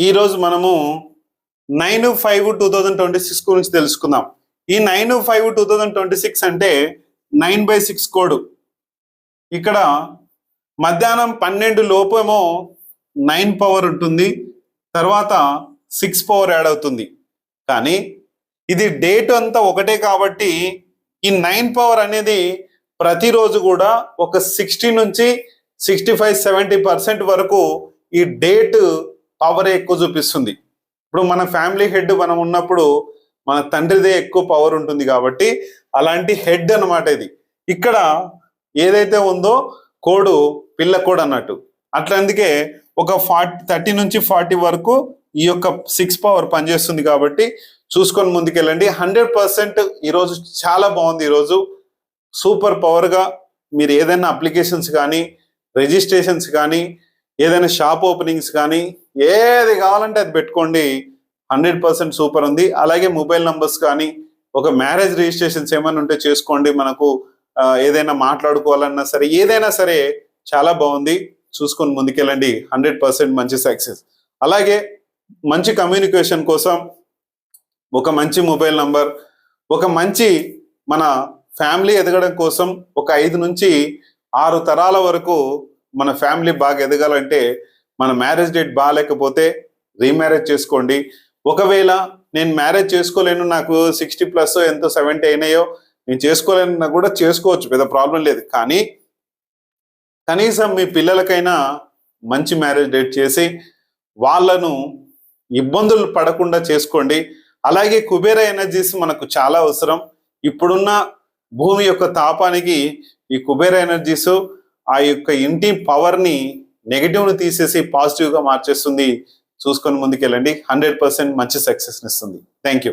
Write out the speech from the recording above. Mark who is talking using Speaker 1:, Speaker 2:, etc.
Speaker 1: ఈరోజు మనము 9/5/2026 గురించి తెలుసుకుందాం. ఈ 9/5/2026 అంటే 9/6 కోడ్. ఇక్కడ మధ్యాహ్నం 12 లోపేమో 9 పవర్ ఉంటుంది, తర్వాత 6 పవర్ యాడ్ అవుతుంది. కానీ ఇది డేట్ అంతా ఒకటే కాబట్టి ఈ 9 పవర్ అనేది ప్రతిరోజు కూడా ఒక 60 నుంచి 65-70% వరకు ఈ డేట్ పవర్ ఎక్కువ చూపిస్తుంది. ఇప్పుడు మన ఫ్యామిలీ హెడ్ మనం ఉన్నప్పుడు మన తండ్రిదే ఎక్కువ పవర్ ఉంటుంది కాబట్టి అలాంటి హెడ్ అన్నమాట ఇది. ఇక్కడ ఏదైతే ఉందో కోడ్ పిల్ల కోడ్ అన్నట్టు. అట్లా అందుకే ఒక 30 నుంచి 40 వరకు ఈ యొక్క 6 పవర్ పనిచేస్తుంది కాబట్టి చూసుకొని ముందుకెళ్ళండి. 100% ఈరోజు చాలా బాగుంది. ఈరోజు సూపర్ పవర్గా మీరు ఏదైనా అప్లికేషన్స్ కానీ, రిజిస్ట్రేషన్స్ కానీ, ఏదైనా షాప్ ఓపెనింగ్స్ కానీ ఏది కావాలంటే అది పెట్టుకోండి. 100% సూపర్ ఉంది. అలాగే మొబైల్ నంబర్స్ కానీ, ఒక మ్యారేజ్ రిజిస్ట్రేషన్స్ ఏమైనా ఉంటే చేసుకోండి. మనకు ఏదైనా మాట్లాడుకోవాలన్నా సరే, ఏదైనా సరే చాలా బాగుంది. చూసుకొని ముందుకెళ్ళండి. 100% మంచి సక్సెస్. అలాగే మంచి కమ్యూనికేషన్ కోసం ఒక మంచి మొబైల్ నంబర్, ఒక మంచి మన ఫ్యామిలీ ఎదగడం కోసం ఒక 5 నుంచి 6 తరాల వరకు మన ఫ్యామిలీ బాగా ఎదగాలంటే మన మ్యారేజ్ డేట్ బాగాలేకపోతే రీమ్యారేజ్ చేసుకోండి. ఒకవేళ నేను మ్యారేజ్ చేసుకోలేను, నాకు 60+ ఎంతో 70 అయినాయో, నేను చేసుకోలేను కూడా చేసుకోవచ్చు, పెద్ద ప్రాబ్లం లేదు. కానీ కనీసం మీ పిల్లలకైనా మంచి మ్యారేజ్ డేట్ చేసి వాళ్ళను ఇబ్బందులు పడకుండా చేసుకోండి. అలాగే కుబేర ఎనర్జీస్ మనకు చాలా అవసరం. ఇప్పుడున్న భూమి యొక్క తాపానికి ఈ కుబేర ఎనర్జీస్ ఆ యొక్క ఇంటి పవర్ని, నెగిటివ్ని తీసేసి పాజిటివ్గా మార్చేస్తుంది. చూసుకొని ముందుకెళ్ళండి. 100% మంచి సక్సెస్ని ఇస్తుంది. Thank you.